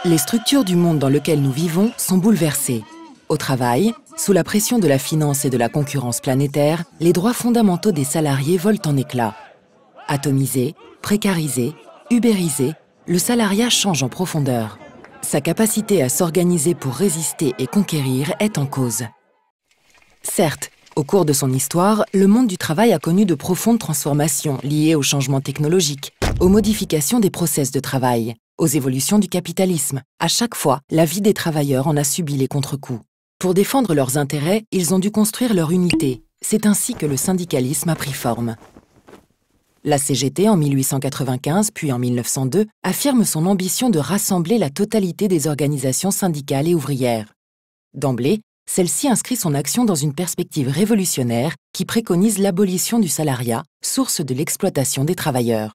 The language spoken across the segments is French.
Les structures du monde dans lequel nous vivons sont bouleversées. Au travail, sous la pression de la finance et de la concurrence planétaire, les droits fondamentaux des salariés volent en éclats. Atomisé, précarisé, ubérisé, le salariat change en profondeur. Sa capacité à s'organiser pour résister et conquérir est en cause. Certes, au cours de son histoire, le monde du travail a connu de profondes transformations liées aux changements technologiques, aux modifications des process de travail, aux évolutions du capitalisme. À chaque fois, la vie des travailleurs en a subi les contre-coups. Pour défendre leurs intérêts, ils ont dû construire leur unité. C'est ainsi que le syndicalisme a pris forme. La CGT, en 1895 puis en 1902, affirme son ambition de rassembler la totalité des organisations syndicales et ouvrières. D'emblée, celle-ci inscrit son action dans une perspective révolutionnaire qui préconise l'abolition du salariat, source de l'exploitation des travailleurs.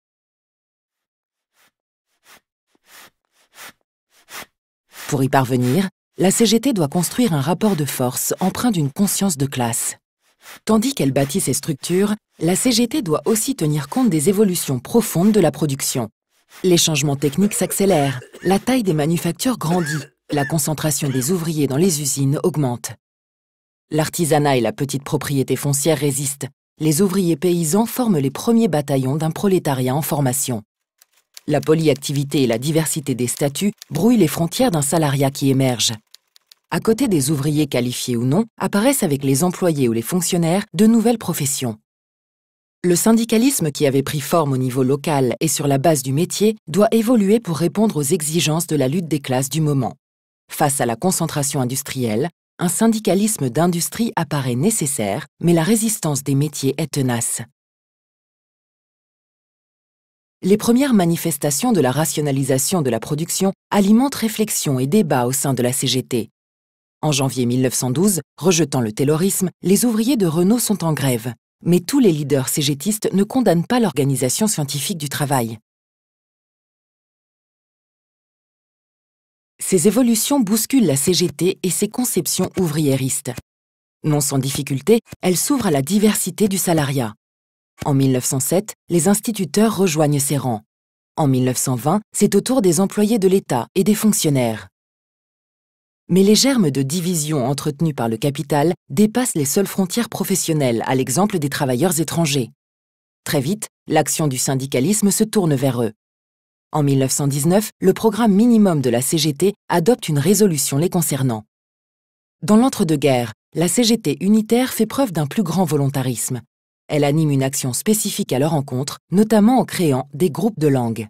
Pour y parvenir, la CGT doit construire un rapport de force empreint d'une conscience de classe. Tandis qu'elle bâtit ses structures, la CGT doit aussi tenir compte des évolutions profondes de la production. Les changements techniques s'accélèrent, la taille des manufactures grandit, la concentration des ouvriers dans les usines augmente. L'artisanat et la petite propriété foncière résistent. Les ouvriers paysans forment les premiers bataillons d'un prolétariat en formation. La polyactivité et la diversité des statuts brouillent les frontières d'un salariat qui émerge. À côté des ouvriers qualifiés ou non, apparaissent avec les employés ou les fonctionnaires de nouvelles professions. Le syndicalisme qui avait pris forme au niveau local et sur la base du métier doit évoluer pour répondre aux exigences de la lutte des classes du moment. Face à la concentration industrielle, un syndicalisme d'industrie apparaît nécessaire, mais la résistance des métiers est tenace. Les premières manifestations de la rationalisation de la production alimentent réflexion et débat au sein de la CGT. En janvier 1912, rejetant le taylorisme, les ouvriers de Renault sont en grève. Mais tous les leaders cégétistes ne condamnent pas l'organisation scientifique du travail. Ces évolutions bousculent la CGT et ses conceptions ouvriéristes. Non sans difficulté, elle s'ouvre à la diversité du salariat. En 1907, les instituteurs rejoignent ses rangs. En 1920, c'est au tour des employés de l'État et des fonctionnaires. Mais les germes de division entretenus par le capital dépassent les seules frontières professionnelles, à l'exemple des travailleurs étrangers. Très vite, l'action du syndicalisme se tourne vers eux. En 1919, le programme minimum de la CGT adopte une résolution les concernant. Dans l'entre-deux-guerres, la CGT unitaire fait preuve d'un plus grand volontarisme. Elle anime une action spécifique à leur encontre, notamment en créant des groupes de langue.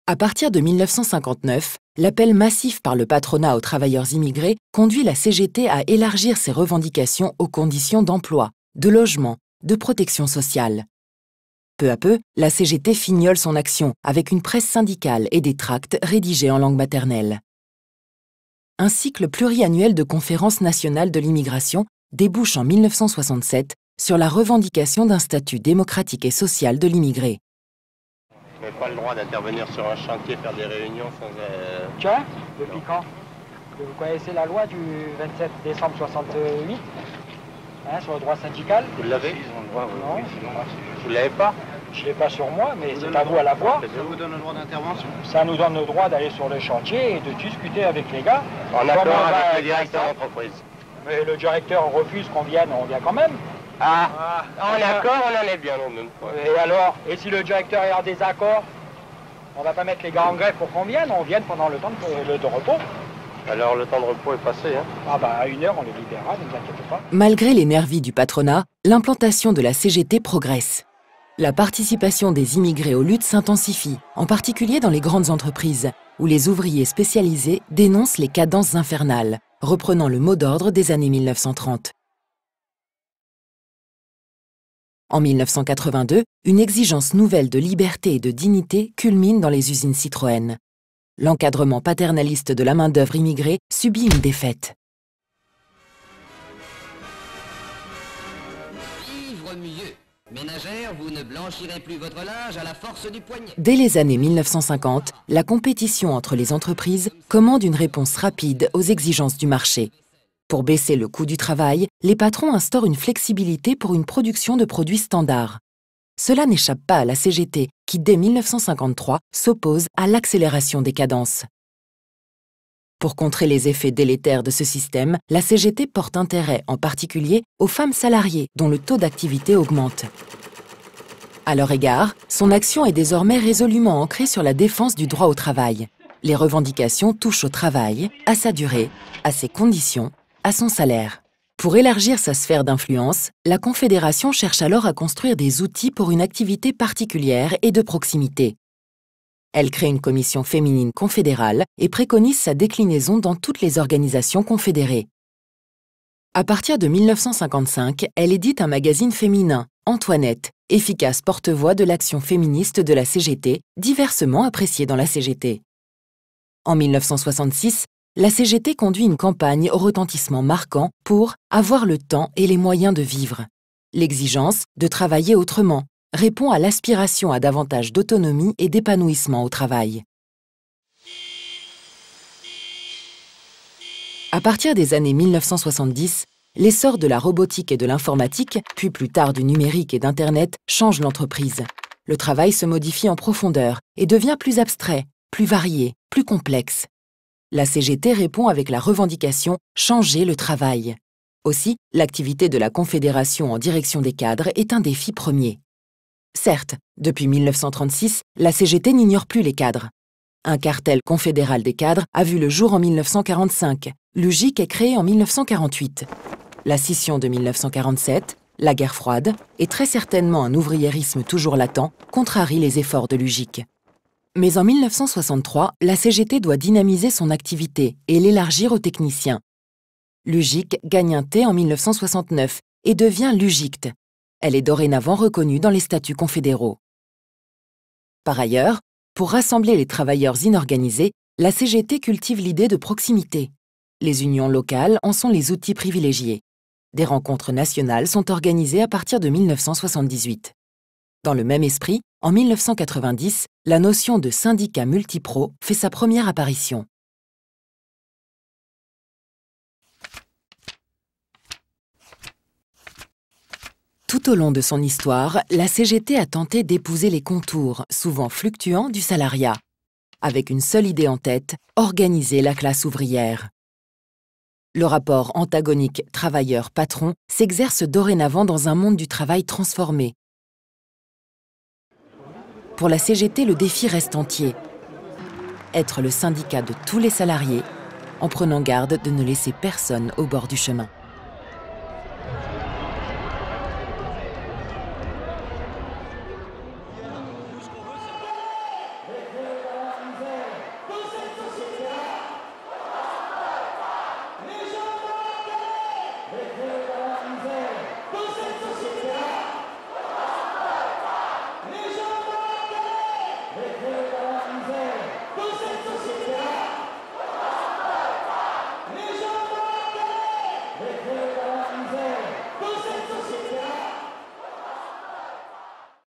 À partir de 1959, l'appel massif par le patronat aux travailleurs immigrés conduit la CGT à élargir ses revendications aux conditions d'emploi, de logement, de protection sociale. Peu à peu, la CGT fignole son action avec une presse syndicale et des tracts rédigés en langue maternelle. Un cycle pluriannuel de conférences nationales de l'immigration débouche en 1967 sur la revendication d'un statut démocratique et social de l'immigré. Vous n'avez pas le droit d'intervenir sur un chantier, faire des réunions sans... Tiens, depuis quand? Vous connaissez la loi du 27 décembre 68 sur le droit syndical? Vous l'avez? Non. Vous ne l'avez pas? Je ne l'ai pas sur moi, mais c'est à vous à l'avoir. Ça vous donne le droit d'intervention? Ça nous donne le droit d'aller sur le chantier et de discuter avec les gars. En accord avec le directeur d'entreprise. Mais le directeur refuse qu'on vienne, on vient quand même. En accord, on en est bien, non? Et alors? Et si le directeur est en désaccord? On va pas mettre les gars en grève pour qu'on vienne, on vienne pendant le temps de repos. Alors le temps de repos est passé, hein? À 1h, on les libérera, ne vous inquiétez pas. Malgré les nervis du patronat, l'implantation de la CGT progresse. La participation des immigrés aux luttes s'intensifie, en particulier dans les grandes entreprises, où les ouvriers spécialisés dénoncent les cadences infernales, reprenant le mot d'ordre des années 1930. En 1982, une exigence nouvelle de liberté et de dignité culmine dans les usines Citroën. L'encadrement paternaliste de la main-d'œuvre immigrée subit une défaite. Vivre mieux. Ménagère, vous ne blanchirez plus votre linge à la force du poignet. Dès les années 1950, la compétition entre les entreprises commande une réponse rapide aux exigences du marché. Pour baisser le coût du travail, les patrons instaurent une flexibilité pour une production de produits standards. Cela n'échappe pas à la CGT, qui, dès 1953, s'oppose à l'accélération des cadences. Pour contrer les effets délétères de ce système, la CGT porte intérêt en particulier aux femmes salariées dont le taux d'activité augmente. À leur égard, son action est désormais résolument ancrée sur la défense du droit au travail. Les revendications touchent au travail, à sa durée, à ses conditions, à son salaire. Pour élargir sa sphère d'influence, la Confédération cherche alors à construire des outils pour une activité particulière et de proximité. Elle crée une commission féminine confédérale et préconise sa déclinaison dans toutes les organisations confédérées. À partir de 1955, elle édite un magazine féminin, Antoinette, efficace porte-voix de l'action féministe de la CGT, diversement appréciée dans la CGT. En 1966, la CGT conduit une campagne au retentissement marquant pour avoir le temps et les moyens de vivre. L'exigence de travailler autrement répond à l'aspiration à davantage d'autonomie et d'épanouissement au travail. À partir des années 1970, l'essor de la robotique et de l'informatique, puis plus tard du numérique et d'Internet, change l'entreprise. Le travail se modifie en profondeur et devient plus abstrait, plus varié, plus complexe. La CGT répond avec la revendication « changer le travail ». Aussi, l'activité de la Confédération en direction des cadres est un défi premier. Certes, depuis 1936, la CGT n'ignore plus les cadres. Un cartel confédéral des cadres a vu le jour en 1945. L'UGIC est créé en 1948. La scission de 1947, la guerre froide et très certainement un ouvriérisme toujours latent contrarient les efforts de l'UGIC. Mais en 1963, la CGT doit dynamiser son activité et l'élargir aux techniciens. L'UGIC gagne un T en 1969 et devient l'UGICT. Elle est dorénavant reconnue dans les statuts confédéraux. Par ailleurs, pour rassembler les travailleurs inorganisés, la CGT cultive l'idée de proximité. Les unions locales en sont les outils privilégiés. Des rencontres nationales sont organisées à partir de 1978. Dans le même esprit, en 1990, la notion de syndicat multipro fait sa première apparition. Tout au long de son histoire, la CGT a tenté d'épouser les contours, souvent fluctuants, du salariat. Avec une seule idée en tête, organiser la classe ouvrière. Le rapport antagonique travailleur-patron s'exerce dorénavant dans un monde du travail transformé. Pour la CGT, le défi reste entier. Être le syndicat de tous les salariés, en prenant garde de ne laisser personne au bord du chemin.